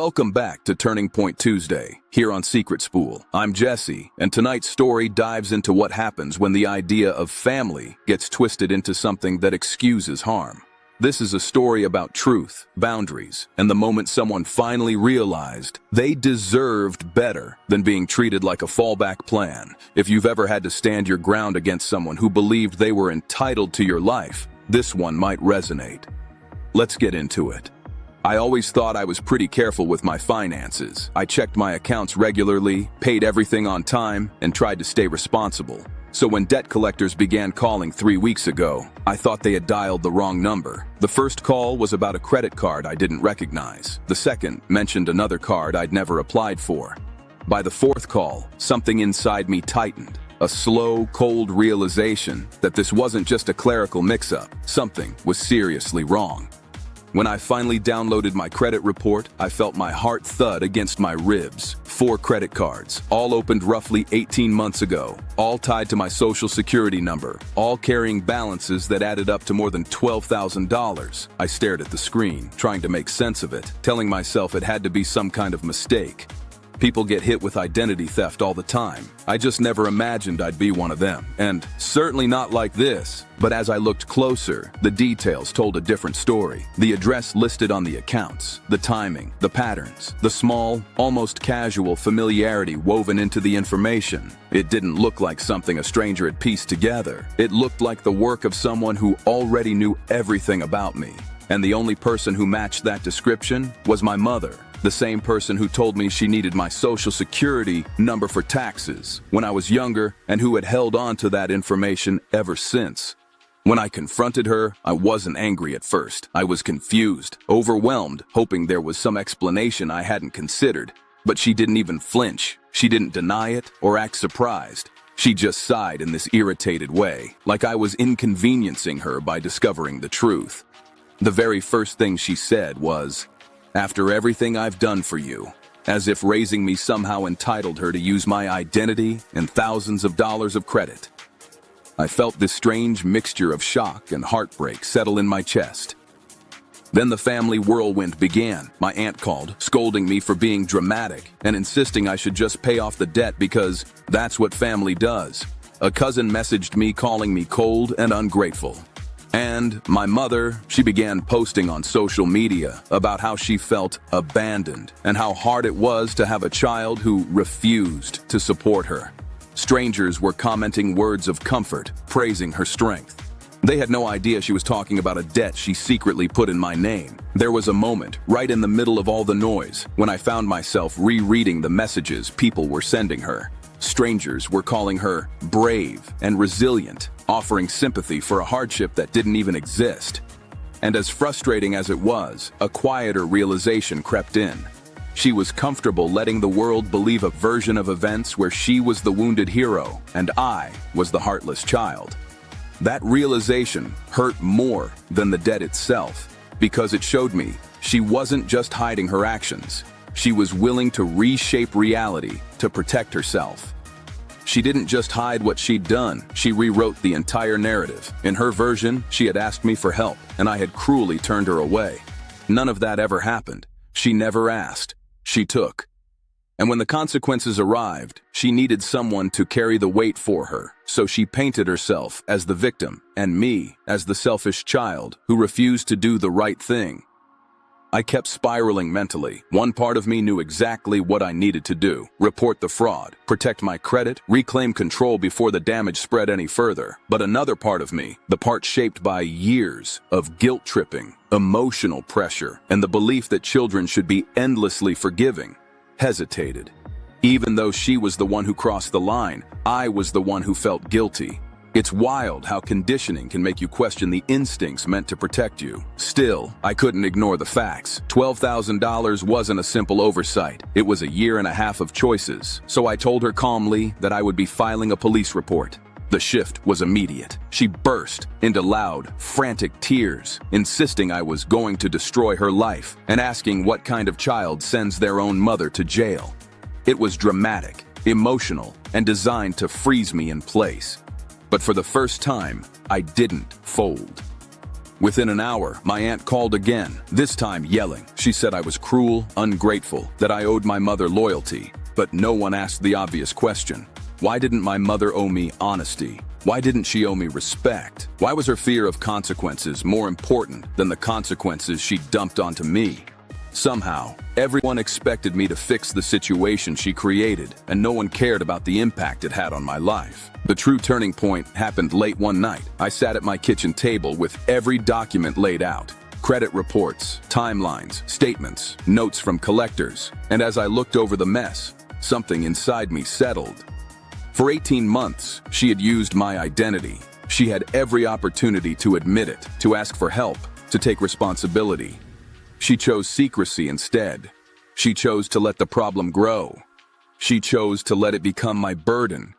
Welcome back to Turning Point Tuesday, here on SecretSpool. I'm Jesse, and tonight's story dives into what happens when the idea of family gets twisted into something that excuses harm. This is a story about truth, boundaries, and the moment someone finally realized they deserved better than being treated like a fallback plan. If you've ever had to stand your ground against someone who believed they were entitled to your life, this one might resonate. Let's get into it. I always thought I was pretty careful with my finances. I checked my accounts regularly, paid everything on time, and tried to stay responsible. So when debt collectors began calling 3 weeks ago, I thought they had dialed the wrong number. The first call was about a credit card I didn't recognize. The second mentioned another card I'd never applied for. By the fourth call, something inside me tightened. A slow, cold realization that this wasn't just a clerical mix-up. Something was seriously wrong. When I finally downloaded my credit report, I felt my heart thud against my ribs. 4 credit cards, all opened roughly 18 months ago, all tied to my social security number, all carrying balances that added up to more than $12,000. I stared at the screen, trying to make sense of it, telling myself it had to be some kind of mistake. People get hit with identity theft all the time. I just never imagined I'd be one of them, and certainly not like this. But as I looked closer, the details told a different story. The address listed on the accounts, the timing, the patterns, the small, almost casual familiarity woven into the information. It didn't look like something a stranger had pieced together. It looked like the work of someone who already knew everything about me. And the only person who matched that description was my mother. The same person who told me she needed my social security number for taxes when I was younger and who had held on to that information ever since. When I confronted her, I wasn't angry at first. I was confused, overwhelmed, hoping there was some explanation I hadn't considered. But she didn't even flinch. She didn't deny it or act surprised. She just sighed in this irritated way, like I was inconveniencing her by discovering the truth. The very first thing she said was, "After everything I've done for you," as if raising me somehow entitled her to use my identity and thousands of dollars of credit. I felt this strange mixture of shock and heartbreak settle in my chest. Then the family whirlwind began. My aunt called, scolding me for being dramatic and insisting I should just pay off the debt because that's what family does. A cousin messaged me calling me cold and ungrateful. And my mother, she began posting on social media about how she felt abandoned and how hard it was to have a child who refused to support her. Strangers were commenting words of comfort, praising her strength. They had no idea she was talking about a debt she secretly put in my name. There was a moment, right in the middle of all the noise, when I found myself rereading the messages people were sending her. Strangers were calling her brave and resilient, offering sympathy for a hardship that didn't even exist. And as frustrating as it was, a quieter realization crept in. She was comfortable letting the world believe a version of events where she was the wounded hero and I was the heartless child. That realization hurt more than the debt itself, because it showed me she wasn't just hiding her actions. She was willing to reshape reality to protect herself. She didn't just hide what she'd done, she rewrote the entire narrative. In her version, she had asked me for help, and I had cruelly turned her away. None of that ever happened. She never asked. She took. And when the consequences arrived, she needed someone to carry the weight for her. So she painted herself as the victim, and me as the selfish child who refused to do the right thing. I kept spiraling mentally. One part of me knew exactly what I needed to do: report the fraud, protect my credit, reclaim control before the damage spread any further. But another part of me, the part shaped by years of guilt tripping, emotional pressure, and the belief that children should be endlessly forgiving, hesitated. Even though she was the one who crossed the line, I was the one who felt guilty. It's wild how conditioning can make you question the instincts meant to protect you. Still, I couldn't ignore the facts. $12,000 wasn't a simple oversight. It was a year and a half of choices. So I told her calmly that I would be filing a police report. The shift was immediate. She burst into loud, frantic tears, insisting I was going to destroy her life and asking what kind of child sends their own mother to jail. It was dramatic, emotional, and designed to freeze me in place. But for the first time, I didn't fold. Within an hour, my aunt called again, this time yelling. She said I was cruel, ungrateful, that I owed my mother loyalty. But no one asked the obvious question. Why didn't my mother owe me honesty? Why didn't she owe me respect? Why was her fear of consequences more important than the consequences she dumped onto me? Somehow, everyone expected me to fix the situation she created, and no one cared about the impact it had on my life. The true turning point happened late one night. I sat at my kitchen table with every document laid out. Credit reports, timelines, statements, notes from collectors. And as I looked over the mess, something inside me settled. For 18 months, she had used my identity. She had every opportunity to admit it, to ask for help, to take responsibility. She chose secrecy instead. She chose to let the problem grow. She chose to let it become my burden.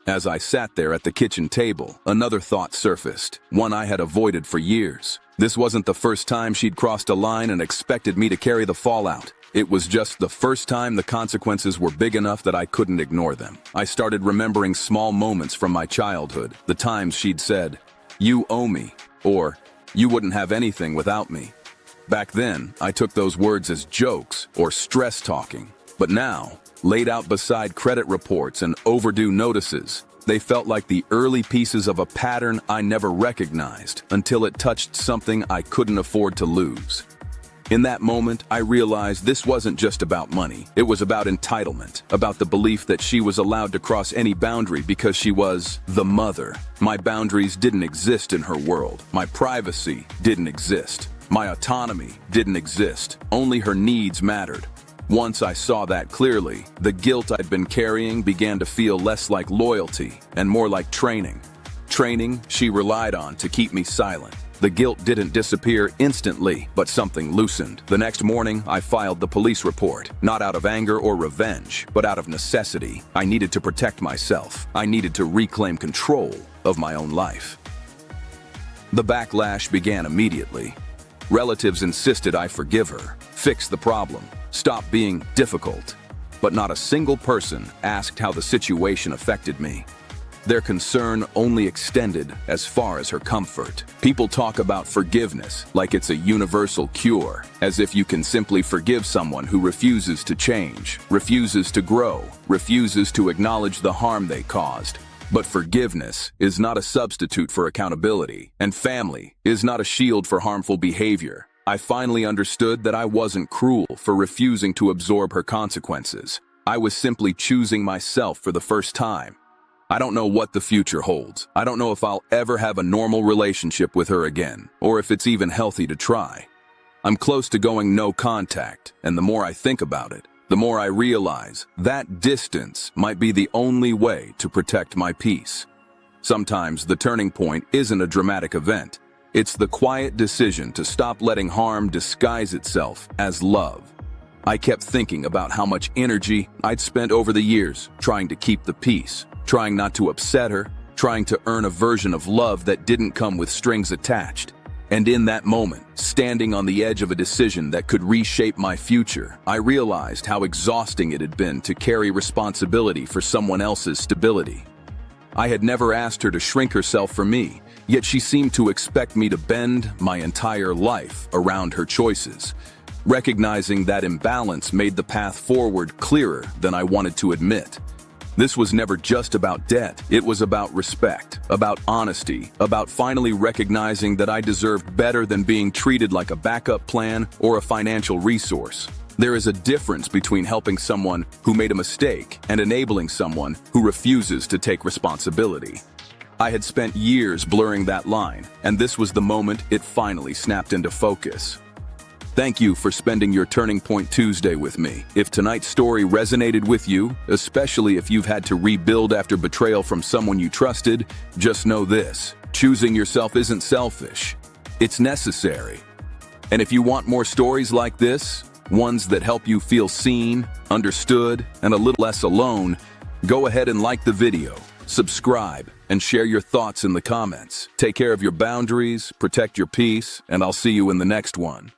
As I sat there at the kitchen table, another thought surfaced, one I had avoided for years. This wasn't the first time she'd crossed a line and expected me to carry the fallout. It was just the first time the consequences were big enough that I couldn't ignore them. I started remembering small moments from my childhood, the times she'd said, "You owe me," or "You wouldn't have anything without me." Back then, I took those words as jokes or stress talking. But now, laid out beside credit reports and overdue notices, they felt like the early pieces of a pattern I never recognized until it touched something I couldn't afford to lose. In that moment, I realized this wasn't just about money. It was about entitlement, about the belief that she was allowed to cross any boundary because she was the mother. My boundaries didn't exist in her world. My privacy didn't exist. My autonomy didn't exist. Only her needs mattered. Once I saw that clearly, the guilt I'd been carrying began to feel less like loyalty and more like training. Training she relied on to keep me silent. The guilt didn't disappear instantly, but something loosened. The next morning, I filed the police report, not out of anger or revenge, but out of necessity. I needed to protect myself. I needed to reclaim control of my own life. The backlash began immediately. Relatives insisted I forgive her, fix the problem, stop being difficult. But not a single person asked how the situation affected me. Their concern only extended as far as her comfort. People talk about forgiveness like it's a universal cure, as if you can simply forgive someone who refuses to change, refuses to grow, refuses to acknowledge the harm they caused. But forgiveness is not a substitute for accountability, and family is not a shield for harmful behavior. I finally understood that I wasn't cruel for refusing to absorb her consequences. I was simply choosing myself for the first time. I don't know what the future holds. I don't know if I'll ever have a normal relationship with her again, or if it's even healthy to try. I'm close to going no contact, and the more I think about it, the more I realize that distance might be the only way to protect my peace. Sometimes the turning point isn't a dramatic event. It's the quiet decision to stop letting harm disguise itself as love. I kept thinking about how much energy I'd spent over the years trying to keep the peace, trying not to upset her, trying to earn a version of love that didn't come with strings attached. And in that moment, standing on the edge of a decision that could reshape my future, I realized how exhausting it had been to carry responsibility for someone else's stability. I had never asked her to shrink herself for me, yet she seemed to expect me to bend my entire life around her choices. Recognizing that imbalance made the path forward clearer than I wanted to admit. This was never just about debt. It was about respect, about honesty, about finally recognizing that I deserved better than being treated like a backup plan or a financial resource. There is a difference between helping someone who made a mistake and enabling someone who refuses to take responsibility. I had spent years blurring that line, and this was the moment it finally snapped into focus. Thank you for spending your Turning Point Tuesday with me. If tonight's story resonated with you, especially if you've had to rebuild after betrayal from someone you trusted, just know this: choosing yourself isn't selfish. It's necessary. And if you want more stories like this, ones that help you feel seen, understood, and a little less alone, go ahead and like the video, subscribe, and share your thoughts in the comments. Take care of your boundaries, protect your peace, and I'll see you in the next one.